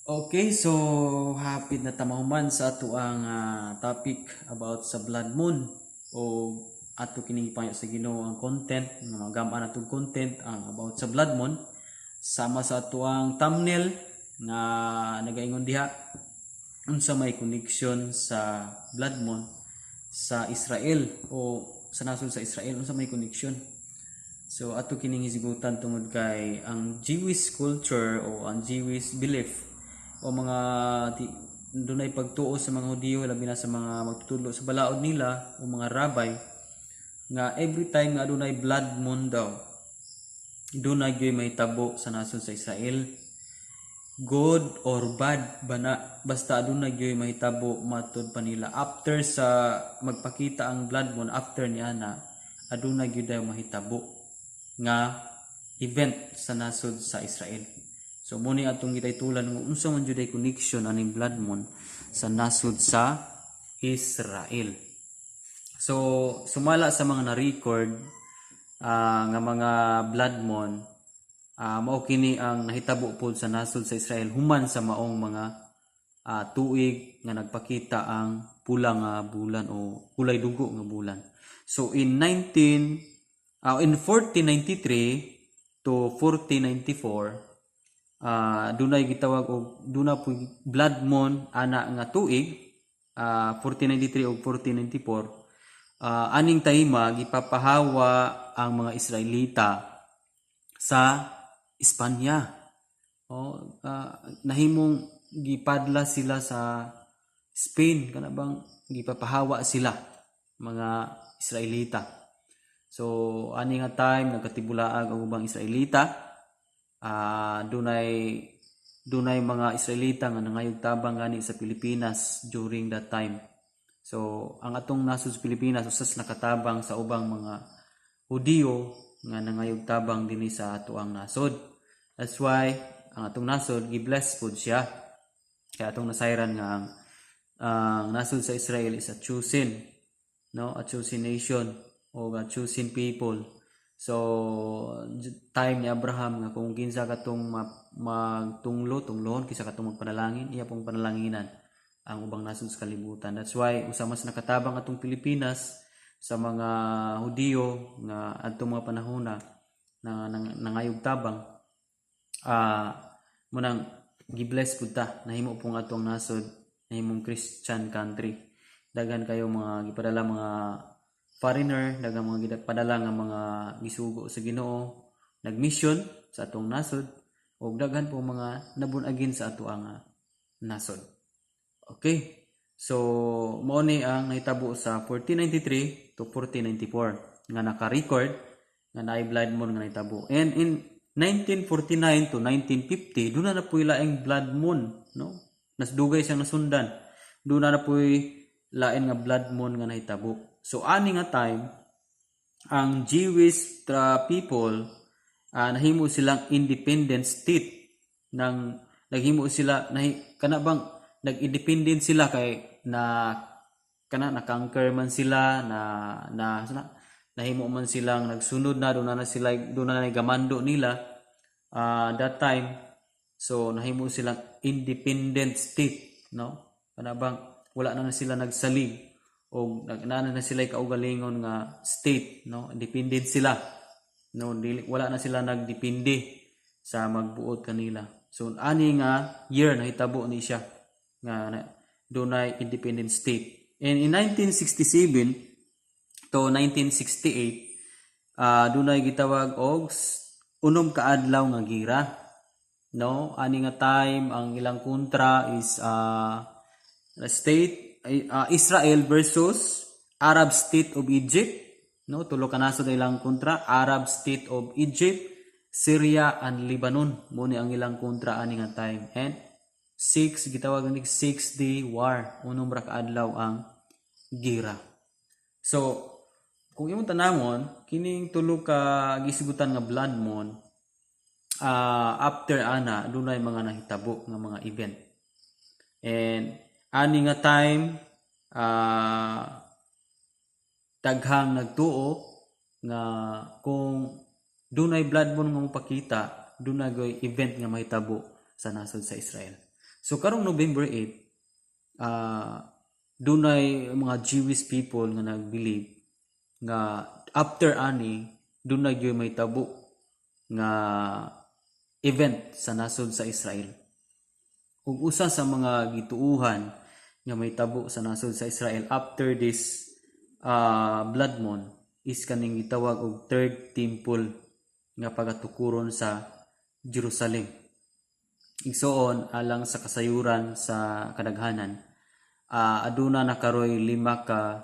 Okay, so hapit na tamahuman sa ato ang topic about sa blood moon o ato kining ipayo sa Ginoo ang content nga magamaan atong content ang about sa blood moon sama sa ato ang thumbnail nga nagaingon diha unsa may connection sa blood moon sa Israel o sa nasod sa Israel unsa may connection. So ato kining hisigutan tungod kay ang Jewish culture o ang Jewish belief o mga dunay pagtuo sa mga Hudiyo labi na sa mga magtutudlo sa balaod nila o mga rabbi nga every time nga adunay blood moon daw dunay gyud mahitabo sa nasod sa Israel, good or bad bana basta adunay gyud mahitabo matud pa nila after sa magpakita ang blood moon after niya na adunay gyud daw mahitabo nga event sa nasod sa Israel. So muni atong gitaytulan ng unsa man jud ay connection aning blood moon sa nasod sa Israel. So sumala sa mga na-record nga mga blood moon, mao kini ang nahitabo pod sa nasod sa Israel human sa maong mga tuig nga nagpakita ang pula nga bulan o kulay dugo nga bulan. So in 1493 to 1494 dunay gitawag og duna po blood moon ana nga tuig 1493 o 1494 aning tahima gipapahawa ang mga Israelita sa Espanya. Nahimong gipadla sila sa Spain kana bang gipapahawa sila mga Israelita. So ani nga time nagkatibulaag ang ubang Israelita. Dunay mga Israelita nga nangayog tabang gani sa Pilipinas during that time. So ang atong nasod sa Pilipinas usas nakatabang sa ubang mga Hudiyo nga nangayog tabang dinhi sa ato ang nasod. That's why ang atong nasod gi-bless pud siya. Kaya atong nasayran nga ang nasod sa Israel is a chosen, no? A chosen nation o a chosen people. So time ni Abraham nga kung kinsa katong tunglon kinsa katong magpanalangin iya pong panalanginan ang ubang nasod sa kalibutan. That's why usa mas nakatabang atong Pilipinas sa mga Hudiyo nga adtong mga panahona na nangayog tabang munang gi-bless pud ta nahimo pong atong nasod nahimong Christian country. Daghan kayo mga gipadala mga foreigner, dagang mga padala nga mga gisugo sa Ginoo, nagmission sa atong nasod ug daghan po mga nabun-agin sa ato ang nasod. Okay. So mao ni ang nahitabo sa 1493 to 1494 nga naka-record nga naay blood moon nga nahitabo. And in 1949 to 1950 duna na puy laing blood moon, no? Nasdugay siyang nasundan. Duna na puy lain nga blood moon nga nahitabo. So ani nga time ang Jewish people nahimo silang independent state nang naghimo sila kana bang nag-independent sila kay na-conquer man sila nahimo man silang nagsunod na doon na gamando nila that time. So nahimo silang independent state, no? Kana bang wala na sila nagsalig o nagnanan na sila kaugalingon nga state, no? Independent sila, no? Wala na sila nagdepende sa magbuot kanila. So ani nga year nahitabo ni siya nga dunay independent state. And in 1967 to 1968 dunay gitawag og unom ka adlaw nga gira, no? Ani nga time ang ilang kontra is state Israel versus Arab State of Egypt, no? Tulo ka nasod ilang kontra, Arab State of Egypt, Syria and Lebanon mo ni ang ilang kontra ani nga time. And gitawag ni 6-day war, unom ra ka adlaw ang gira. So kung imong tanamon kining tulo ka gisigutan nga blood moon after ana dunay mga nahitabo nga mga event. And ani nga time daghang nagtuo nga kung dunay blood moon nga mopakita dunay event nga mahitabo sa nasod sa Israel. So karong November 8, dunay mga Jewish people nga nag-believe nga after ani dunay gyud may tabo nga event sa nasod sa Israel. Ug usa sa mga gituuhan nga may tabo sa nasod sa Israel after this blood moon is kaning gitawag og third temple nga pagatukuron sa Jerusalem. Igsoon alang sa kasayuran sa kadaghanan, aduna na karoy 5 ka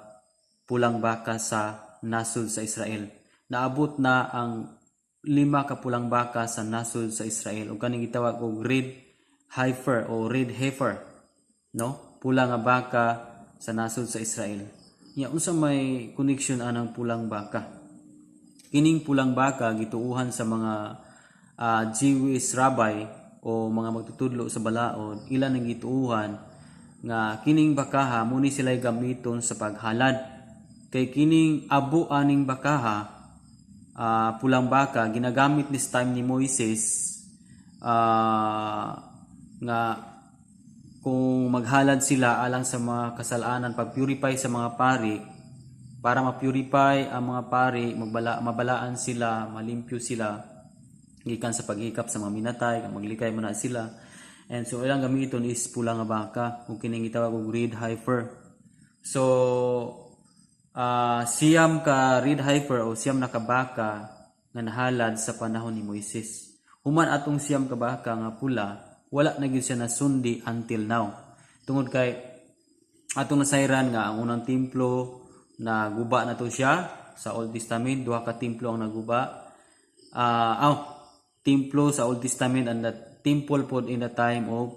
pulang baka sa nasod sa Israel. Naabot na ang 5 ka pulang baka sa nasod sa Israel ug kaning gitawag og red heifer o red heifer, no? Pula nga baka sa nasod sa Israel. Nya unsa may connection anang pulang baka? Kining pulang baka gituuhan sa mga Jewish rabbi o mga magtutudlo sa balaod, ilan ang gituuhan nga kining bakaha muni sila gamiton sa paghalad. Kay kining abo aning bakaha, pulang baka ginagamit this time ni Moises nga kung maghalad sila alang sa mga kasalanan, pag-purify sa mga pari, para ma-purify ang mga pari, mabalaan sila, malimpyo sila gikan sa paghikap sa mga minatay, maglikay mo na sila. And so ilang gamiton is pulang nga baka ug kining gitawag og red heifer. So siyam ka red heifer o siyam na kabaka nga nahalad sa panahon ni Moises. Human atong siyam ka baka nga pula, wala na gyud siya nasundi until now. Tungod kay atong nasayran nga ang unang templo na guba na to siya sa Old Testament, 2 ka templo ang naguba. Templo sa Old Testament and the temple pod in the time of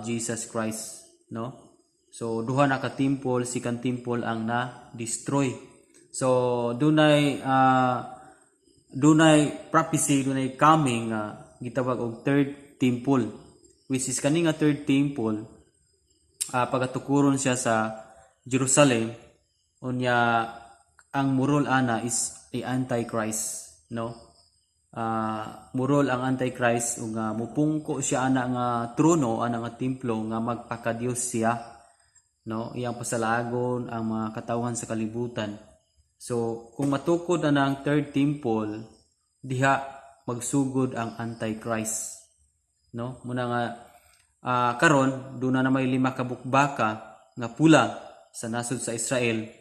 Jesus Christ, no? So 2 na ka temple, second temple ang na destroy. So dunay prophecy, dunay coming gitawag og third temple, which is kani nga third temple pagatukuron siya sa Jerusalem. Unya ang murol ana is a antichrist, no? Murol ang antichrist ug mupungko siya ana nga trono, ana nga templo nga magpakadiyos siya, no? Iyang pasalagon ang mga katawhan sa kalibutan. So kung matukod na ang third temple, diha magsugod ang antichrist, no? Muna nga karon duna na may 5 ka bukbaka nga pula sa nasod sa Israel,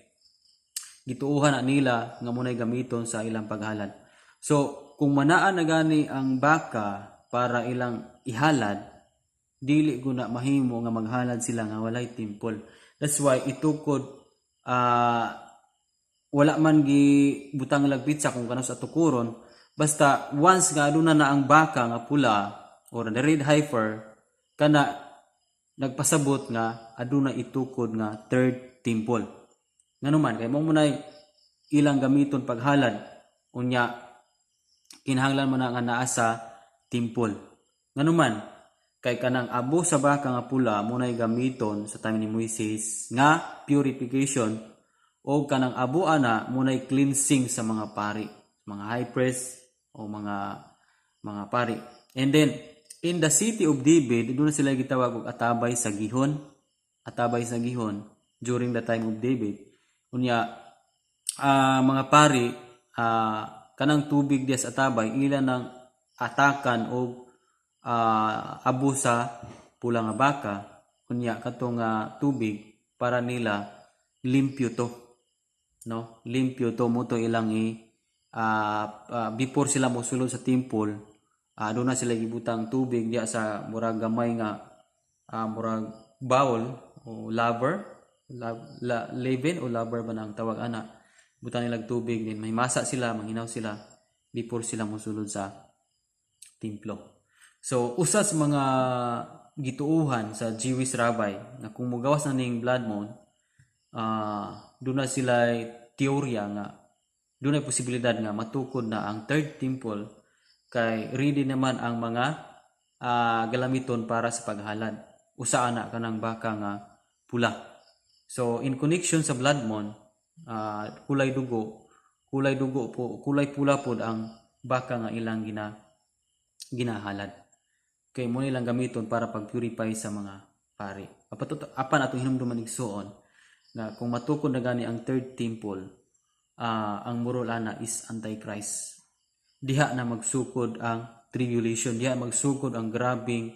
gituuhan na nila nga munay gamiton sa ilang paghalad. So kung manaan na gani ang baka para ilang ihalad, dili ko na mahimo nga maghalad sila nga walay temple. That's why itukod wala man gi butang lagpitsa kung kano sa tukuron, basta once nga aduna na ang baka nga pula or the red heifer, kana nagpasabot nga aduna itukod nga third temple. Nganuman kay mo munay ilang gamiton paghalad, unya kinahanglan man nga naa sa temple. Nganuman kay kanang abo sa baka nga pula munay gamiton sa time ni Moises nga purification, o kanang abo ana munay cleansing sa mga pari, mga high priest o mga pari. And then in the city of David, doon sila gitawag og atabay sa gihon, during the time of David. Unya mga pari, kanang tubig diya sa atabay ila nang atakan og abo sa pula nga baka, unya katong tubig para nila limpyo to, no? Limpyo to mo to ilang before sila mosulod sa temple, doon na sila gibutang tubig diya sa murag gamay nga murag bowl o laver o laver ba nang tawag ana. Butang nilang tubig, din may masa sila, manghinaw sila before sila mosulod sa templo. So usa sa mga gituuhan sa Jewish rabbi na kung mugawas na ning blood moon, doon na sila teorya nga doon ay posibilidad nga matukod na ang third temple, kay ready naman ang mga galamiton para sa paghalad. Usa ana kanang baka nga pula. So in connection sa blood moon, kulay pula pod ang baka nga ilang ginahalad. kay mo nilang gamiton para pag-purify sa mga pari. Apan atong hinumduman igsuon na kung matukod na gani ang third temple, ang murol ana is Antichrist. Diha na magsukod ang tribulation, diha magsukod ang grabing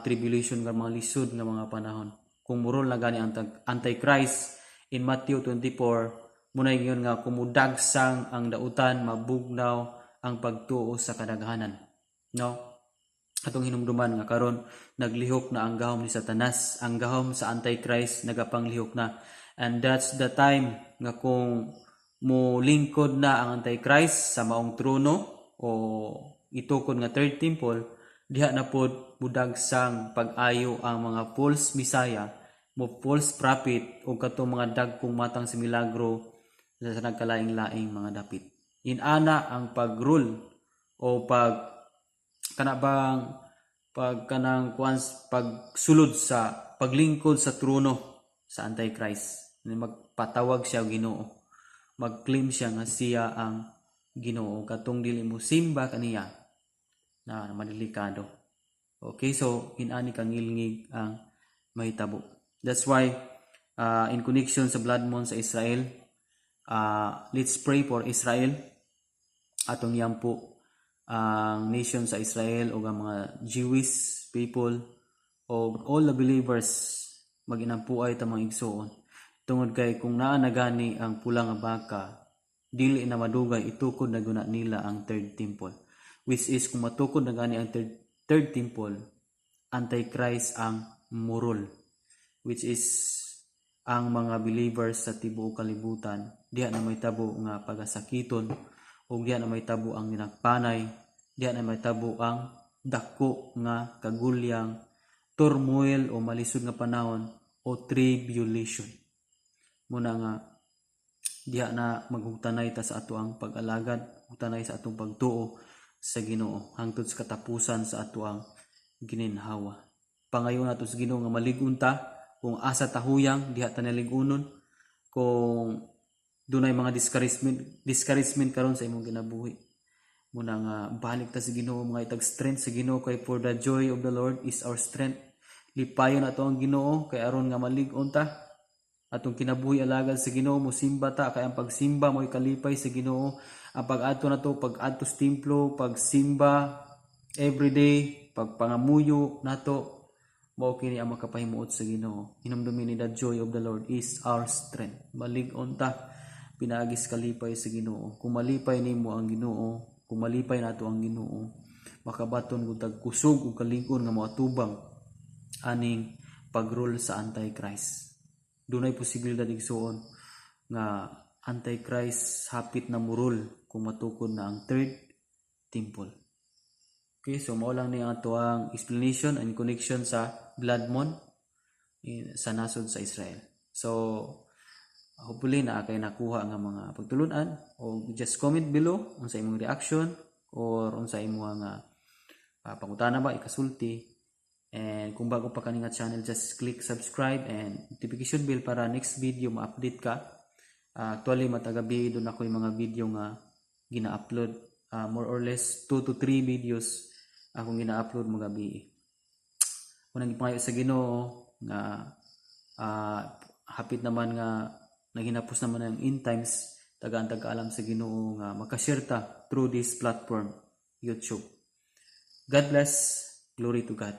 tribulation nga mga lisod nga mga panahon. Kung murol na gani ang Antichrist in Matthew 24, muna yun nga kumudagsang ang dautan, mabugnaw ang pagtuo sa kadaghanan. No? Atong hinumduman nga karon naglihok na ang gahom ni Satanas, ang gahom sa Antichrist nagapanglihok na, and that's the time nga kung mo lingkod na ang Antichrist sa maong trono o itukod nga third temple, diha na pod budagsang pag-ayo ang mga false messiah, mo false prophet o katong mga dagkong matang sa milagro sa nagkalaing-laing mga dapit. Inana ang pag-rule o pagsulod sa paglingkod sa trono sa Antichrist. Magpatawag siya Ginoo, mag-claim siya nga siya ang Ginoo, katong dili mo simba kaniya na madilikado. Okay, so inani kang ngilngig ang mahitabo. That's why in connection sa blood moon sa Israel, let's pray for Israel. Atong yampo ang nation sa Israel o ang mga Jewish people o all the believers maginampuay ta mga igsoon. Tungod kay kung naa na gani ang pula nga baka, dili na madugay itukod na guna nila ang third temple. Which is kung matukod na gani ang third temple, Antichrist ang murol. Which is ang mga believers sa tibuok kalibutan, diha na may tabo nga pagasakiton, o diha na may tabo ang ginagpanay, diha na may tabo ang dako nga kagulyang turmoil o malisod nga panahon o tribulation. Muna nga diha na maghugtanay ta sa ato ang pag-alagad, hugtanay sa atong pagtuo sa Ginoo hangtod sa katapusan sa ato ang gininhawa. Pangayon nato sa Ginoo nga maligon ta kung asa tahuyang diha ta naligunon, kung dunay mga discouragement karon sa imong ginabuhi. Muna nga balik ta sa Ginoo, mga itag strength sa Ginoo, kay for the joy of the Lord is our strength. Lipayon ato ang Ginoo kay aron nga malig-on ta. Atong kinabuhi alagad sa Ginoo, mosimba ta kay ang pagsimba mo'y kalipay sa Ginoo. Ang pag-adto nato, pag-adto sa templo, pagsimba everyday, pagpangamuyo nato, mao kini ang makapahimuot sa Ginoo. Hinumdumi ni the joy of the Lord is our strength. Malig-on ta, pinaagis kalipay sa Ginoo. Kung malipay nimo ang Ginoo, kung malipay nato ang Ginoo, makabaton gud tag kusog ug kalig-on nga moatubang aning pag-rule sa Antichrist. Dunay posibilidad igsuon nga Antichrist hapit na murul kung matukod na ang third temple. Okay, so mao lang ni ato ang explanation and connection sa blood moon sa nasod sa Israel. So hopefully na kay nakuha nga mga pagtulunan, o just comment below unsa imong reaction or unsa imong nga pangutana ba ikasulti. And kung bago pa kaning channel, just click subscribe and notification bell para next video ma-update ka. Actually matagabi doon ako yung mga video nga gina-upload, more or less 2 to 3 videos akong gina-upload mga gabi. Unang ipangayo sa Ginoo nga hapit naman nga naghinapos naman ang end times, tagaan-taga-alam sa Ginoo nga makashare ta through this platform, YouTube. God bless. Glory to God.